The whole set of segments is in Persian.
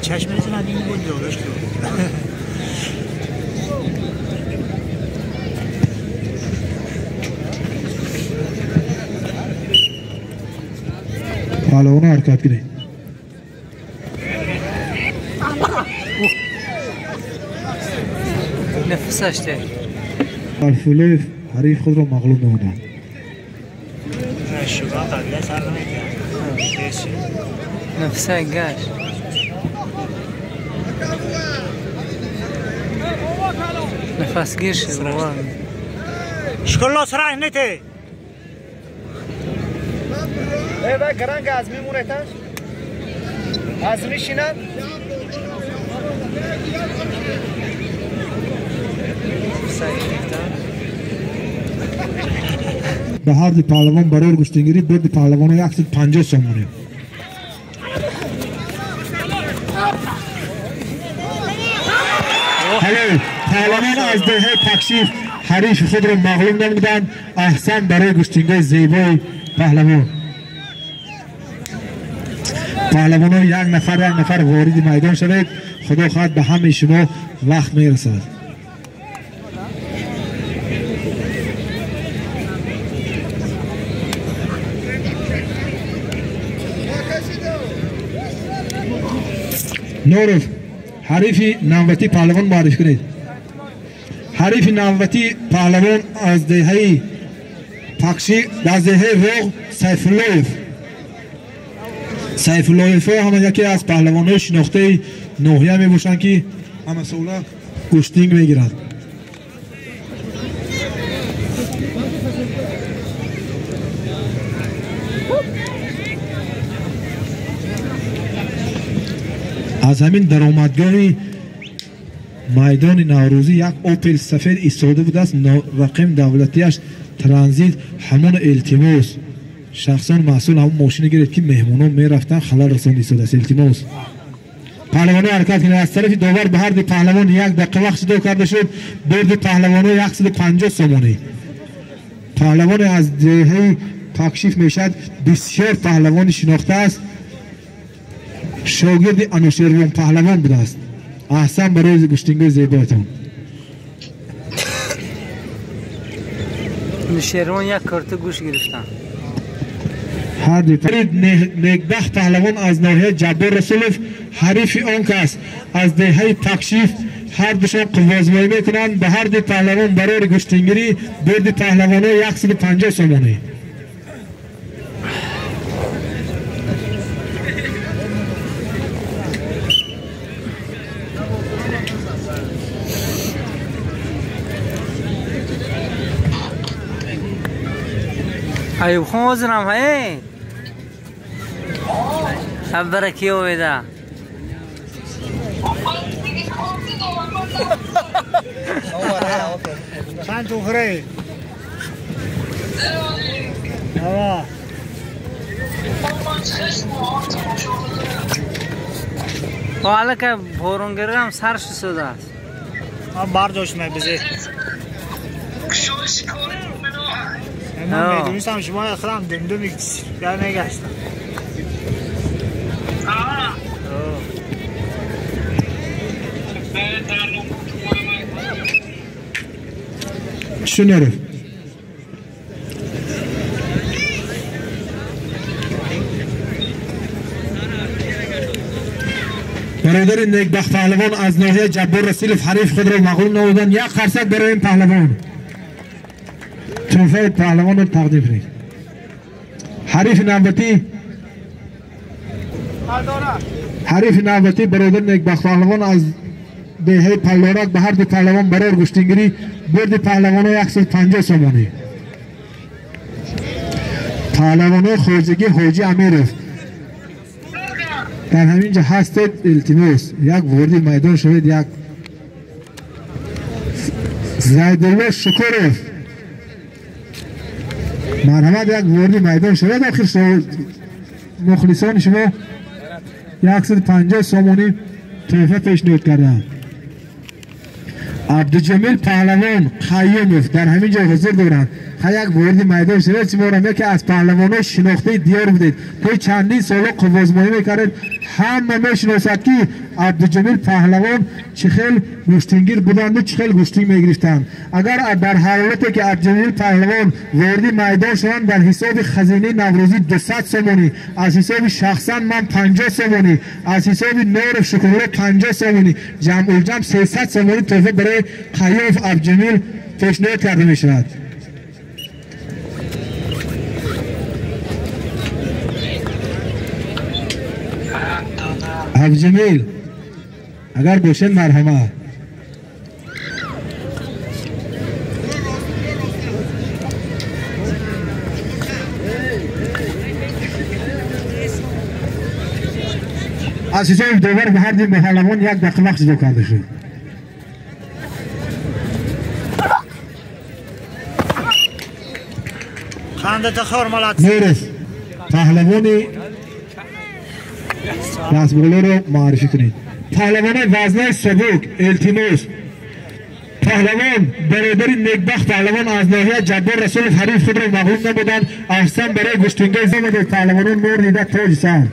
چشمتون از این بود جادش کرد. پهلوان حرکت کنید. نفسش ده. الفلوف حریف خود را مغلوب نمودند. شما قبل سر نمی‌کرد. نفسه گاش. نفس گیر شد روان. شکل سرای نته. با گرانگ از میمونه تاش. از میشینن. به هر دی پهلوان برای گشتنگیری برد پهلوان 150 سومونه. حالا پهلوان از دهه تکشیف حریف خود را مغلوب نمودند. احسن برای گشتنگی زیبای پهلوان. پهلوان ها یک نفر وارد میدان شوید. خدا خواهد به همه شما وقت میرسد. نورف حریف ناموتی پهلوان معرفی کنید. حریف ناموتی پهلوان از دهه پخشی از دهه روغ سیف اللهیف همه یکی از پهلوان های شناخته نوحیه می باشند که همه سوله گشتینگ می گیرند. از همین درآمدگاه میدان نوروزی یک اوپل سفید ایستاده بوده است. رقم دولتیش ترانزیت همون التماس شخصان مسئول همون ماشین گرفت که مهمونا میرفتن خلال رساند ایستاده است. التماس پهلوان حرکت کنید. از طرف داور به هر دی پهلوان 1 دقیقه وقت دو کرده شد. برد پهلوان 150 سومانی. پهلوان از دهه تکشیف میشد. بسیار پهلوان شناخته است. شاگرد انوشیروان پهلوان بوده است. احسن برای گشتنگی زیبایتان. انوشیروان یک کارت گوش گرفتن. هر دی نیکبخت پهلوان از ناحیه جبار رسولف حریف آن کس از دهه تکشیف هر دوشان قوازمایی میکنند. به هر دی پهلوان برای گشتنگیری برد پهلوان 150 سومانی. ایوب خان وزنم هی خبره کی اویده چند تو خره آه حالا که بورونگری هم سرش شده است. برداشت بزه من میدونستم شما خودم دمدمی در نگشتم. شنو رفت برادر نیکبخت پهلوان از ناحیه جبار رسولف حریف خود را مغلوب نمودند. 1 خرسک برای این پهلوان. تحفه پهلوان رو تقدیم کنید. حریف نوبتی برادر نیکبخت پهلوان از دهه پلارک به هر دو پهلوان برای گشتنگیری برد پهلوان 150 سومانی. پهلوان خارجگی حاجی امیرف در همینجا هستید. التماس یک وردی میدان شوید. یک زیدالله شکرف مرحمت یک وردی میدان شوید. آخر مخلصان شما 150 سومانی تحفه پیشنهاد کردند. عبدالجمیل پهلوان قیوموف در همینجا حضور دارند. یک وردی میدان شوید. شما را که از پهلوانان شناخته دیار بودید. توی چندین سالا قوازمایی میکردید. همه میشناسد که عبدالجمیل پهلوان چه خیل گوشتینگیر بودند و چه خیل گوشتینگ میگرفتند. اگر در حالتی که عبدالجمیل پهلوان وارد میدان شدند در حساب خزینه نوروزی 200 سومانی، از حساب شخصا من 50 سومانی، از حساب نور شکوره 50 سومانی، جمع 300 سومانی تحفه برای قیوم عبدالجمیل پیشنهاد کرده می شود. عبدالجمیل اگر گوشن مرحمت. از حساب دوباره به هر دیم پهلوان 1 دقیقه وقت جدا کرده شد. خانده تخور ملات میرس پهلوانی رسمگله رو معرفی کنید. پهلوان وزنه سبک التماس پهلوان برادری نیکبخت پهلوان از ناحیه جبار رسول حریف خود را مغلوب نبودند. احسن برای گشتینگی زمده پهلوانان نور دیده تاج سر.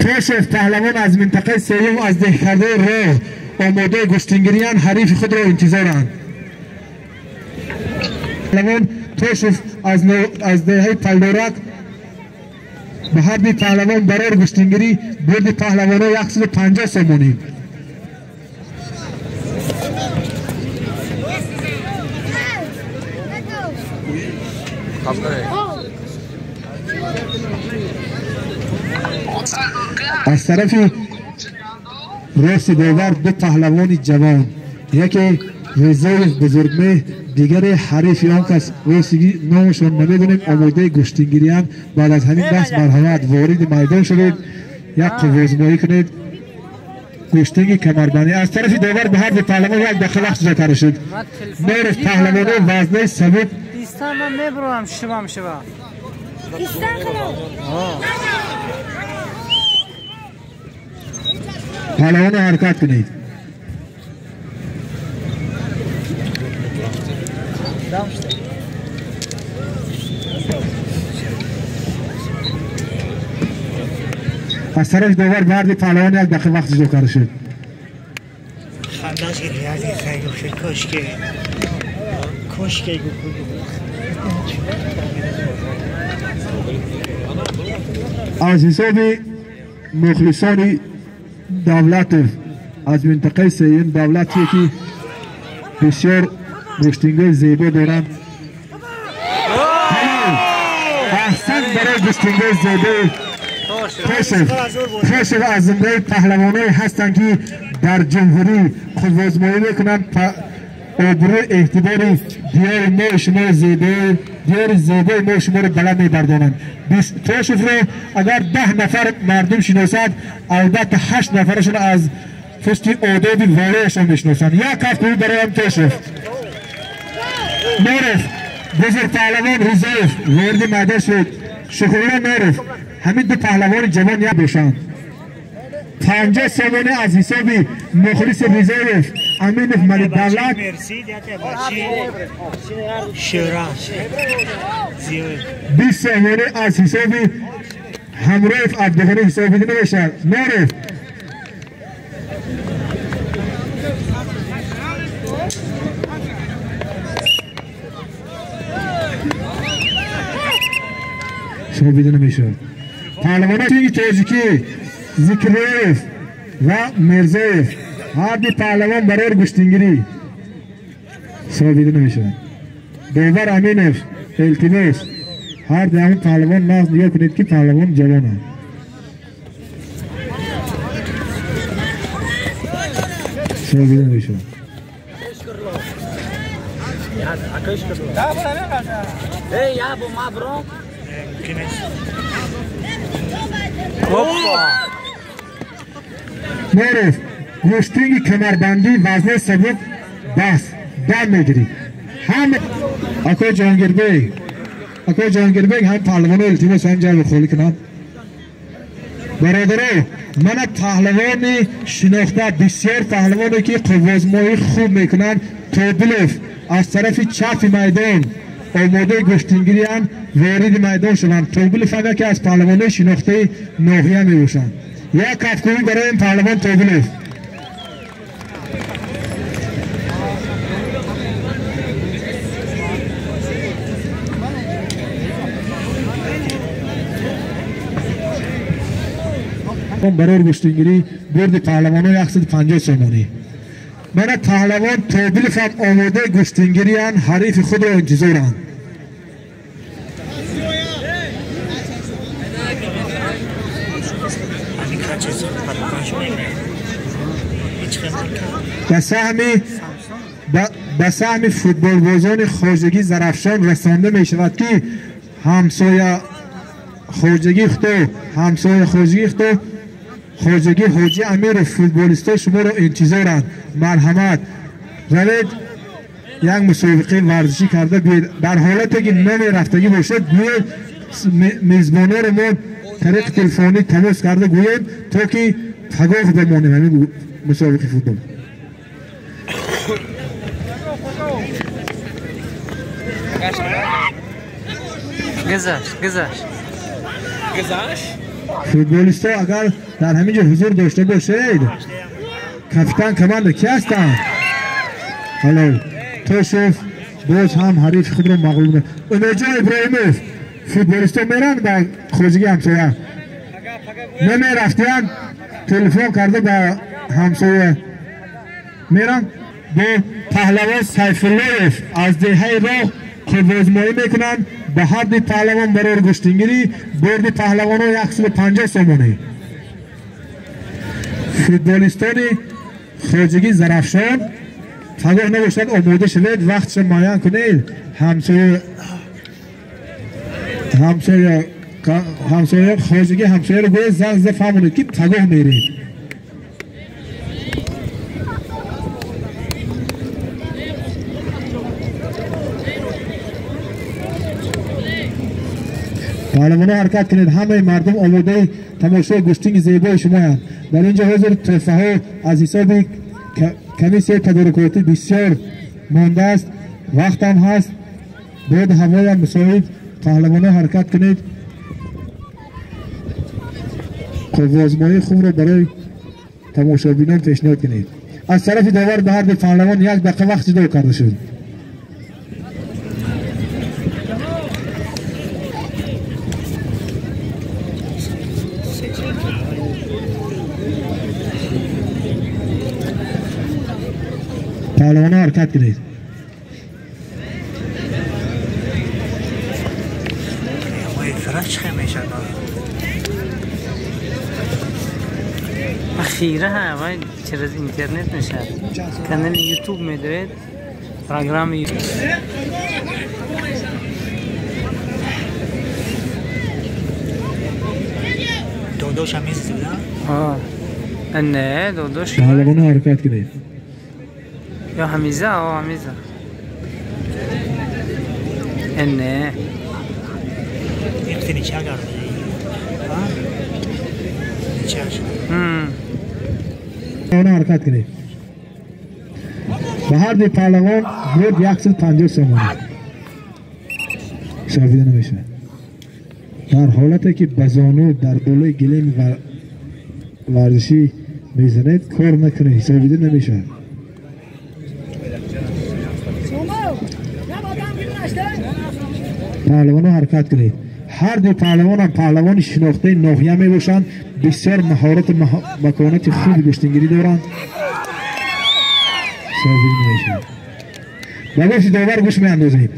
کاشف پهلوان از منطقه سیوم از دهکرده راه آماده گشتینگیریان حریف خود را انتظارند. پهلوان کاشف از دهه پلدورک به هر دی پهلوان برای گشتینگیری برد پهلوان ها 150 سومانی. از طرف راست دیگر 2 پهلوان جوان، یکی رضای بزرگمه، دیگر حریف آن کس راستی نامشون نمیدونیم آماده گشتینگیریان. بعد از همین بحث مرحمت وارد میدان شدید، یک قوازمایی کنید گشتینگ کمربندی. از طرف دیگر به هر دو پهلوان 1 دقیقه وقت جدا کرده شد. میرس پهلوان وزنه سبک ایستان من میبرم شبم پهلوان حرکت کنید. از طرف دیگر به هر دو پهلوان 1 دقیقه وقت جدا کرده شد. خنداش گیری از این خیلی شد کشکه از حساب مخلصان دولت از منطقه سیوم، دولتی که بسیار گشتینگی زیبا دارند، احسن برای گشتینگی زیبا کاشف از زنده پهلوانایی هستند که در جمهوری خودآزمایی میکنند. آبرو اعتبار دیار ما شما زیبا، دیار زیبا ما شما رو بلند میبردانند. کاشف را اگر 10 نفر مردم شناسد، البته 8 نفرشون از فست آداب والایشان میشناسند. 1 هفته برای هم کاشف. معرف بزرگ پهلوان رضایف وارد میدان شد. شکوره معرف همین 2 پهلوان جوان یک باشند. 50 سومانی از حساب مخلص رضایف امین ملک دولت. 20 سومانی از حساب همراه عبدالغنی حسابی دیده باشد. معرف شما بیدونه میشد. پهلوانان توی تاجیکی ذکریف و مرزایف هر دو پهلوان برای گشتینگیری شما بیدونه میشد. دوبر امینف التماس هر دو همون پهلوان ناز نگاه کنید که پهلوان جوان هم. شما بیدونه میشد. معرف گشتینگ کمربندی وزنه سبک بس دم میگیرید. هم اکو جهانگیر بیگ هم پهلوان التماس هم جای بخولی کنم. برادره من پهلوانی شناخته بسیار پهلوانی که قوازمایی خوب میکنن. توبلف از طرف چپ میدان آماده گشتنگیریان وارد میدان شدند. توبیل فقط که از پهلوانان شناخته ناحیه می باشند. یک کفگویی برای این پهلوان توبیلوف. برای گشتنگیری برد پهلوانان 150 سومانی. من پهلوان توبیلوف هم آماده گشتنگیریان حریف خود را انتظارند. به سهم فوتبال بازان خواجگی زرافشان رسانده می شود که همسایه خواجگی حاجی امیر و فوتبالیستا شما را انتظارند. مرحمت روید یک مسابقه ورزشی کرده در حالتی که نمی رفتگی باشد گوید میزبانان را ما طریق تلفنی تماس کرده گوییم تا که پگاه بمانیم همین مسابقه فوتبال. گذشت فوتبالیستا اگر در همینجا حضور داشته باشید کپیتان کمانده کی هستند؟ حالا توشف باز هم حریف خود را مغلوب کنه. امیرجان ابراهیموف فوتبالیستا میرن به خواجگی همسایه نمیرفتن تلفن کرده به همسایه میرن به پهلوان سیفاللهف از دهه راه که وزمایی میکنن به هر دی پهلوان برای گشتنگیری برد پهلوان ها 150 سومانی. فوتبالیستان خواجگی زرافشان پگاه نباشد آماده شوید وقتش معین کنید. همسایه خواجگی همسایه رو باید زنگ فهمونید که پگاه میرید. پهلوان ها حرکت کنید. همه مردم آماده تماشای گشتنگ زیبای شما هستند. در اینجا حضور تحفه ها از حساب کمیسیه تدارکاتی بسیار مانده است. وقت هم هست باید هوای هم مساعد پهلوان ها حرکت کنید. قوازمایی خوب را برای تماشابینان پیشنهاد کنید. از طرف داور به هر دو پهلوان 1 دقیقه وقت جدا کرده شد. پهلوان ها حرکت کنید. اخیره ها چرا از اینترنت میشه کانال یوتیوب میدارید پروگرام یوتیوب دودوش هم میزید نه دودوش پهلوان ها حرکت کنید. یا حمیزه حمیزه نه یکتی نیچه کرده نیچه پهلوان ها حرکت کنید. به هر دی پهلوان برد 150 سومانی شاویده نمیشه. در حالتی که بزانو در بالای گلیم ورزشی میزنید کار نکنه حسابیده نمیشه. پهلوان ها حرکت کنید. هر دو پهلوان هم پهلوان شناخته ناحیه می باشند. بسیار مهارت مکانت خوب گشتنگیری دارند. شاویده نمیشه. به گوش داور گوش می اندازیم.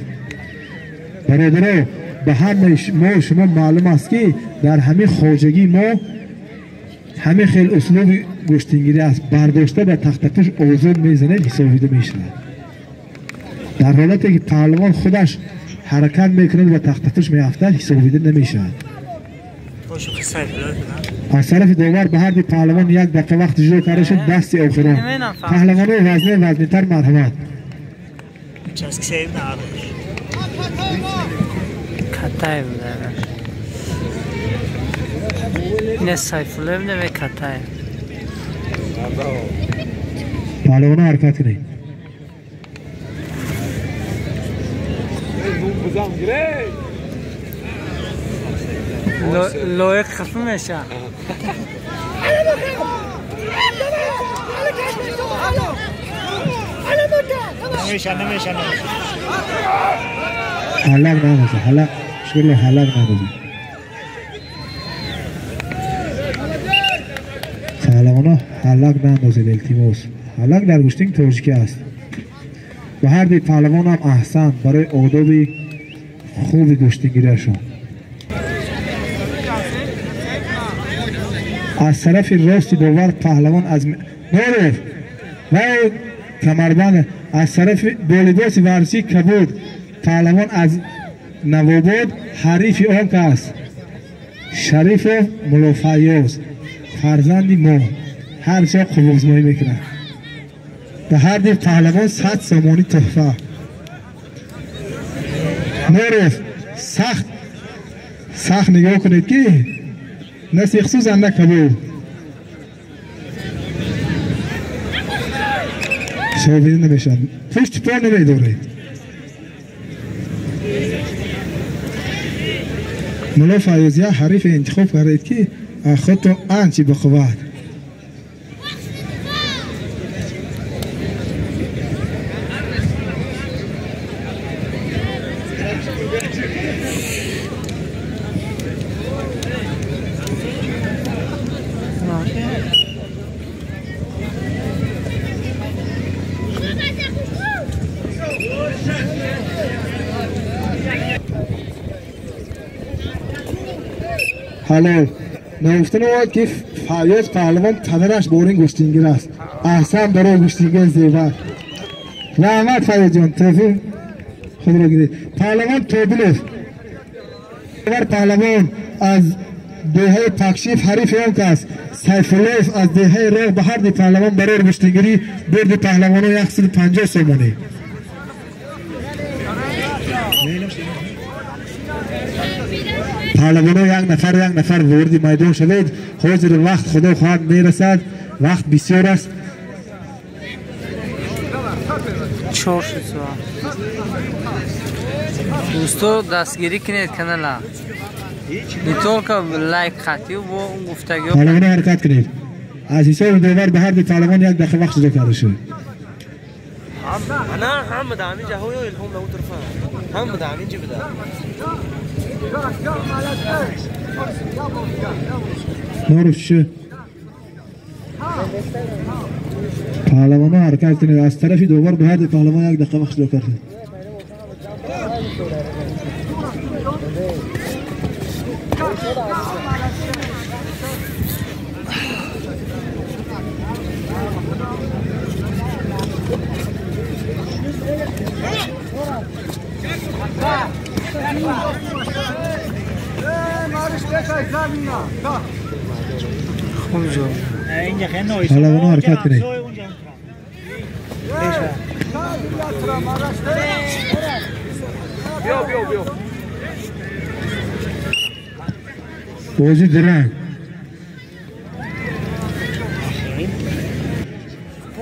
برادرها به همه ما شما معلوم است که در همه خواجگی ما همه خیلی اسلوب گشتنگیری است. برداشته به تخت توش آزاد میزنه حسابیده میشه. در حالتی که پهلوان خودش حرکت میکنه و تخت توش میافته حسابیده نمیشه. از طرف داور به هر دی پهلوان 1 دقیقه وقت جدا کرده شد. دست آخران پهلوان وزنی تر مرحمت کتای بوده نه سیفالله بوده و کتای پهلوان ها حرکت کنید. لایق خفه میشه. نمیشه حلق نمیشه حلق شکل حلق نمیشه پهلوانا حلق نمیشه التماس حلق در گوشتینگ ترجیکی است و هر دی پهلوان هم احسن برای آداب خوب گوشتینگیرشون از طرف راست داور پهلوان از نورف و کمربند از طرف بولباس ورزشی کبود پهلوان از نواباد حریف آن است شریف ملافیاز فرزندی ما هر جا قبوزمایی میکنه به هر دل پهلوان 100 سامانی تحفه نورف سخت نگاه کنید که نسیخسو زنده کبود شابیده نمیشن پشت پا نمیداره ملا فیاضیه حریف انتخاب کرد که خود تو آنچی بخواد حالا نگفتن اومد که فیاض پهلوان پدرش بورین گوشتینگیر است احسن برای گوشتینگیر زیور رحمت فیاض جان توفیق خود رو گیرید پهلوان توبلوف پهلوان از دهه تکشیف حریف اون کس سیفالوف از دهه راه به هر دی پهلوان برای گوشتینگیری برد پهلوان ها 150 سامانی پهلوان ها یک نفر وردی میدان شوید حاضر وقت خدا خواهد میرسد وقت بسیار است 4 شد دوستو دستگیری کنید کانال دیتول که لایک خطی و اون گفتگی پهلوان ها حرکت کنید از حساب دوبار به هر دی پهلوان یک دقیقه وقت شده کرده شد انا هم دعمي جهوي الهم لو ترفع هم دعمي جي بدا نورف چه پهلوان ها حرکت کنید از طرف دوبار به هر دی پهلوان یک دقیقه وقت شده کرده خوب جو اینجا خیلی نویس پهلوان ها حرکت کنید بیا بازی درنگ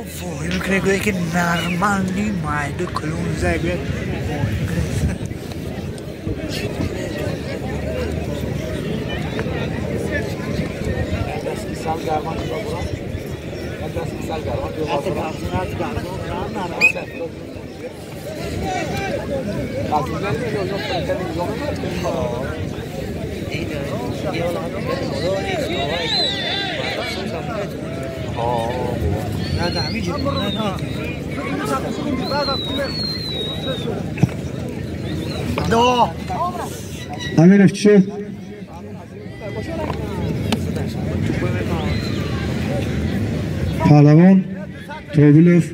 فوری میکنه گویه که نرمالی مایده کلون زیبه امیر چی شد؟ پهلوان توبلوف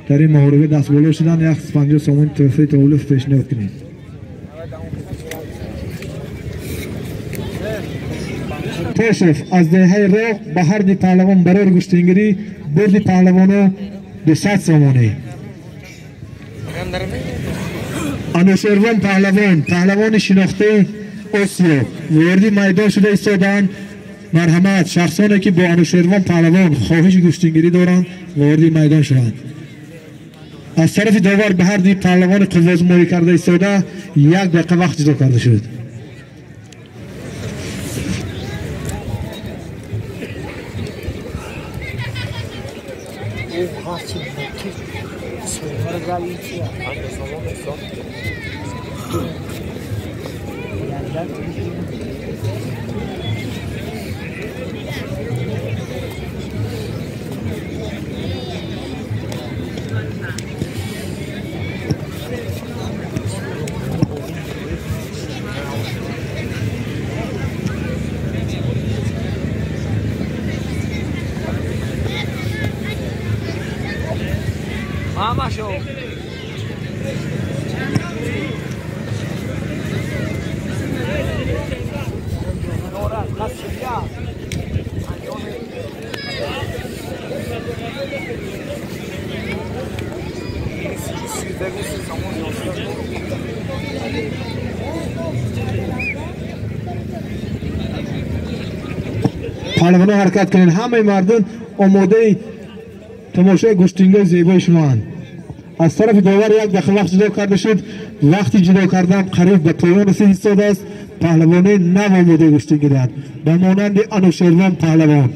در این محاربه دست بالا شدن 150 سامانی تحفه توبلوف پیشنهاد کنید توشف از دهه راه به هر دی پهلوان برای گوشتینگیری برد پهلوان ها 200 سامانی انوشیروان پهلوان شناخته آسیا وردی میدان شده ایستادن مرحمت شخصانی که با انوشیروان پهلوان خواهش گوشتینگیری دارند وردی میدان شدند از طرف داور به هر دوی پهلوان قوازمایی کرده ایستاده 1 دقیقه وقت جدا کرده شد. Mama show. پهلوانا حرکت کنین. همه مردم آماده تماشای گشتینگاه زیبای شما هستند. از طرف داور 1 دقیقه وقت جدا کرده شد. وقتی جدا کردن قریب به پایان رسید ایستاده است. پهلوانی نو آماده گشتینگی دهد به مانند انوشیروان پهلوان.